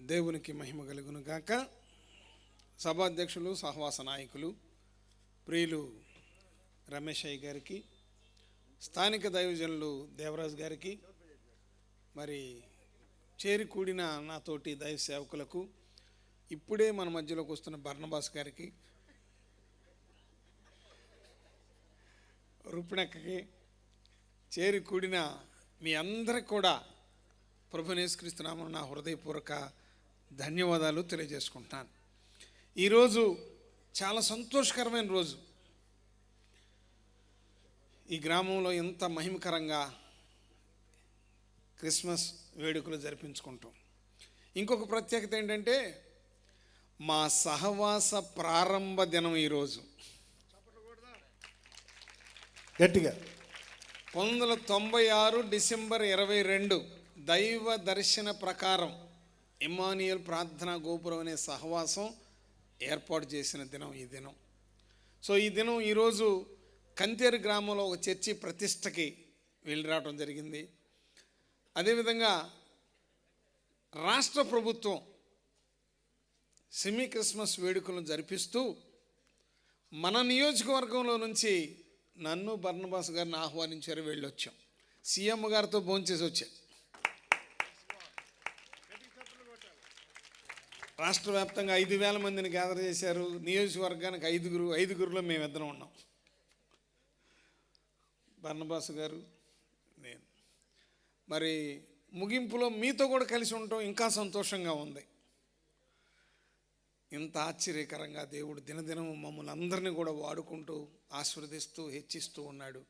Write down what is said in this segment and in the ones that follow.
దేవునికి మహిమ కలుగును గాక. సభాధ్యక్షులు, సహవాస నాయకులు, ప్రియులు రమేష్ అయ్య గారికి, స్థానిక దైవజనులు దేవరాజు గారికి, మరి చేరి కూడిన నాతోటి దైవ సేవకులకు, ఇప్పుడే మన మధ్యలోకి వస్తున్న బర్నబాస్ గారికి, రుప్ణక్కకి, చేరి కూడిన మీ అందరికి కూడా ప్రభువైన యేసుక్రీస్తు నామమున నా హృదయపూర్వక ధన్యవాదాలు తెలియజేసుకుంటాను. ఈరోజు చాలా సంతోషకరమైన రోజు. ఈ గ్రామంలో ఎంత మహిమకరంగా క్రిస్మస్ వేడుకలు జరిపించుకుంటాం. ఇంకొక ప్రత్యేకత ఏంటంటే మా సహవాస ప్రారంభ దినం ఈరోజు. గట్టిగా 1996 డిసెంబర్ 22 దైవ దర్శన ప్రకారం ఇమ్మానుయేల్ ప్రార్థనా గోపురం అనే సహవాసం ఏర్పాటు చేసిన దినం ఈ దినం. సో ఈ దినం ఈరోజు కంతేరు గ్రామంలో ఒక చర్చి ప్రతిష్టకి వెళ్ళి రావడం జరిగింది. అదేవిధంగా రాష్ట్ర ప్రభుత్వం సెమీ క్రిస్మస్ వేడుకలను జరిపిస్తూ మన నియోజకవర్గంలో నుంచి నన్ను బర్నబాస్ గారిని ఆహ్వానించారు. వెళ్ళొచ్చాం. సీఎం గారితో భోంచేసి వచ్చాం. రాష్ట్ర వ్యాప్తంగా 5,000 మందిని గ్యాదర్ చేశారు. నియోజకవర్గానికి ఐదుగురులో మేమిద్దరం ఉన్నాం, బర్నబాస్ గారు, నేను. మరి ముగింపులో మీతో కూడా కలిసి ఉండటం ఇంకా సంతోషంగా ఉంది. ఇంత ఆశ్చర్యకరంగా దేవుడు దినదినము మమ్మల్ని అందరినీ కూడా వాడుకుంటూ ఆశీర్వదిస్తూ హెచ్చిస్తూ ఉన్నాడు.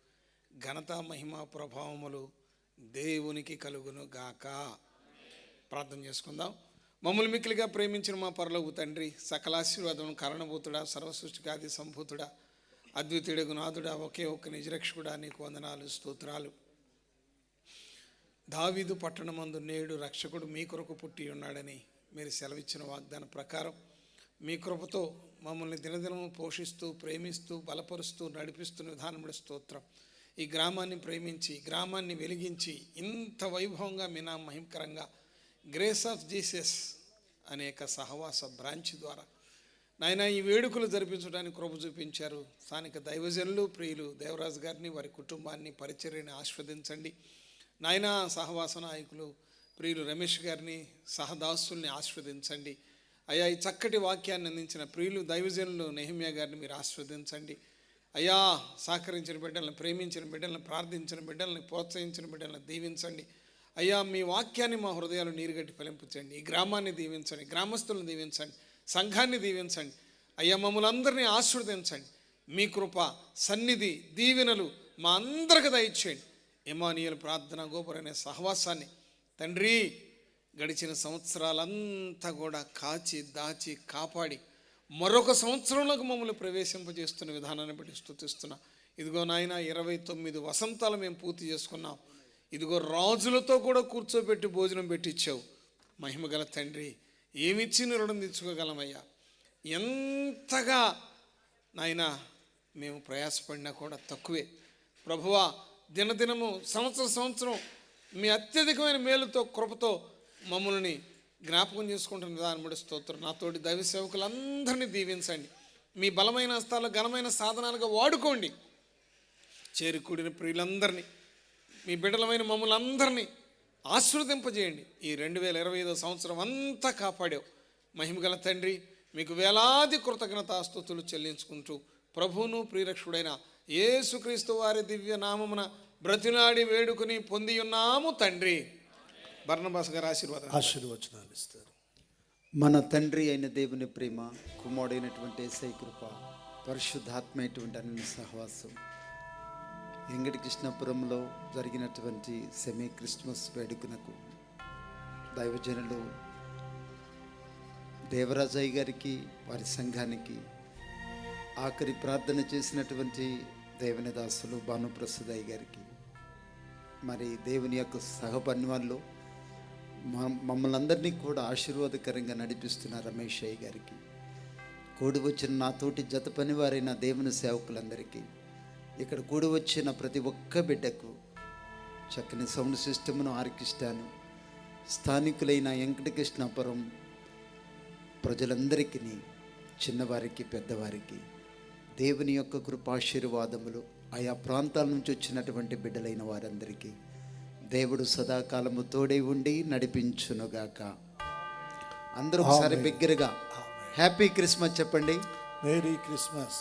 ఘనత మహిమ ప్రభావములు దేవునికి కలుగును గాక. ప్రార్థన చేసుకుందాం. మమ్మల్ని మిక్కిలిగా ప్రేమించిన మా పరలోక తండ్రి, సకల ఆశీర్వాదం కారణభూతుడా, సర్వసృష్టికాది సంభూతుడా, అద్వితీయుడగు నాథుడా, ఒకే ఒక్క నిజరక్షకుడా, నీకు వందనాలు స్తోత్రాలు. దావీదు పట్టణమందు నేడు రక్షకుడు మీ కొరకు పుట్టి ఉన్నాడని మీరు సెలవిచ్చిన వాగ్దాన ప్రకారం మీ కృపతో మమ్మల్ని దినదినము పోషిస్తూ ప్రేమిస్తూ బలపరుస్తూ నడిపిస్తున్న విధానముడు స్తోత్రం. ఈ గ్రామాన్ని ప్రేమించి గ్రామాన్ని వెలిగించి ఇంత వైభవంగా మీ నా మహిమకరంగా గ్రేస్ ఆఫ్ జీసస్ అనేక సహవాస బ్రాంచ్ ద్వారా నాయన ఈ వేడుకలు జరిపించడానికి కృప చూపించారు. స్థానిక దైవజనులు ప్రియులు దేవరాజు గారిని, వారి కుటుంబాన్ని, పరిచర్యని ఆస్వాదించండి నాయన. సహవాస నాయకులు ప్రియులు రమేష్ గారిని, సహదాసుల్ని ఆస్వాదించండి అయ్యా. ఈ చక్కటి వాక్యాన్ని అందించిన ప్రియులు దైవజనులు నెహమ్యా గారిని మీరు ఆస్వాదించండి అయ్యా. సహకరించిన బిడ్డలను, ప్రేమించిన బిడ్డలను, ప్రార్థించిన బిడ్డలను, ప్రోత్సహించిన బిడ్డలను దీవించండి అయ్యా. మీ వాక్యాన్ని మా హృదయాలు నీరుగట్టి ఫలింపచండి. ఈ గ్రామాన్ని దీవించండి, గ్రామస్తులను దీవించండి, సంఘాన్ని దీవించండి అయ్యా. మమ్మల్ని అందరినీ ఆశీర్వదించండి. మీ కృప సన్నిధి దీవెనలు మా అందరికి దయచేయండి. ఇమ్మానుయేల్ ప్రార్థనా గోపురం అనే సహవాసాన్ని తండ్రి గడిచిన సంవత్సరాలంతా కూడా కాచి దాచి కాపాడి మరొక సంవత్సరంలోకి మమ్మల్ని ప్రవేశింపజేస్తున్న విధానాన్ని బట్టి స్తుతిస్తున్నా. ఇదిగో నాయన 29 వసంతాలు మేము పూర్తి చేసుకున్నాం. ఇదిగో రాజులతో కూడా కూర్చోబెట్టి భోజనం పెట్టించావు. మహిమగల తండ్రి, ఏమిచ్చి రుణం తెచ్చుకోగలమయ్యా. ఎంతగా నాయన మేము ప్రయాసపడినా కూడా తక్కువే ప్రభువా. దినదినము సంవత్సరం మీ అత్యధికమైన మేలుతో కృపతో మమ్మల్ని జ్ఞాపకం చేసుకుంటున్న విధానం బట్టి స్తోత్రం. నాతోటి దైవ సేవకులందరినీ దీవించండి. మీ బలమైన హస్తాలు ఘనమైన సాధనాలుగా వాడుకోండి. చేరుకూడిన ప్రియులందరినీ, మీ బిడ్డలమైన మమ్మల్ని అందరినీ ఆశీర్వదింపజేయండి. ఈ 2025 సంవత్సరం అంతా కాపాడావు. మహిమగల తండ్రి, మీకు వేలాది కృతజ్ఞతాస్తుతులు చెల్లించుకుంటూ ప్రభువును ప్రియరక్షుడైన యేసుక్రీస్తు వారి దివ్య నామమున బ్రతిలాడి వేడుకుని పొంది ఉన్నాము తండ్రి. బర్నబాస్ గారు ఆశీర్వచనాలు ఇస్తారు. మన తండ్రి అయిన దేవుని ప్రేమ, కుమారుడైనటువంటి యేసయ్య కృప, పరిశుద్ధాత్మైనటువంటి అన్ని సహవాసం, వెంకటకృష్ణపురంలో జరిగినటువంటి సెమీ క్రిస్మస్ వేడుకనకు దైవజనులు దేవరాజయ్య గారికి, వారి సంఘానికి, ఆఖరి ప్రార్థన చేసినటువంటి దేవుని దాసులు భానుప్రసాదయ్య గారికి, మరి దేవుని యొక్క సహపన్వాల్లో మమ్మల్ని అందరినీ కూడా ఆశీర్వాదకరంగా నడిపిస్తున్న రమేష్ అయ్య గారికి, కూడి వచ్చిన నాతోటి జత పనివారైన దేవుని సేవకులందరికీ, ఇక్కడ కూడి వచ్చిన ప్రతి ఒక్క బిడ్డకు చక్కని సౌండ్ సిస్టమ్ను ఆర్కిస్టాను స్థానికులైన వెంకటకృష్ణాపురం ప్రజలందరికీ, చిన్నవారికి పెద్దవారికి దేవుని యొక్క కృపాశీర్వాదములు, ఆయా ప్రాంతాల నుంచి వచ్చినటువంటి బిడ్డలైన వారందరికీ దేవుడు సదాకాలము తోడై ఉండి నడిపించునుగాక. అందరూ ఒకసారి బిగ్గరగా హ్యాపీ క్రిస్మస్ చెప్పండి. Merry Christmas.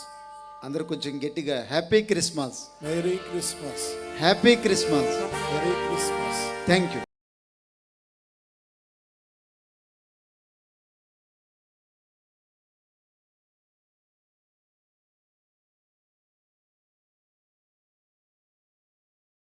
అందరూ కొంచెం గట్టిగా happy Christmas, merry Christmas, happy Christmas. Merry Christmas. Thank you.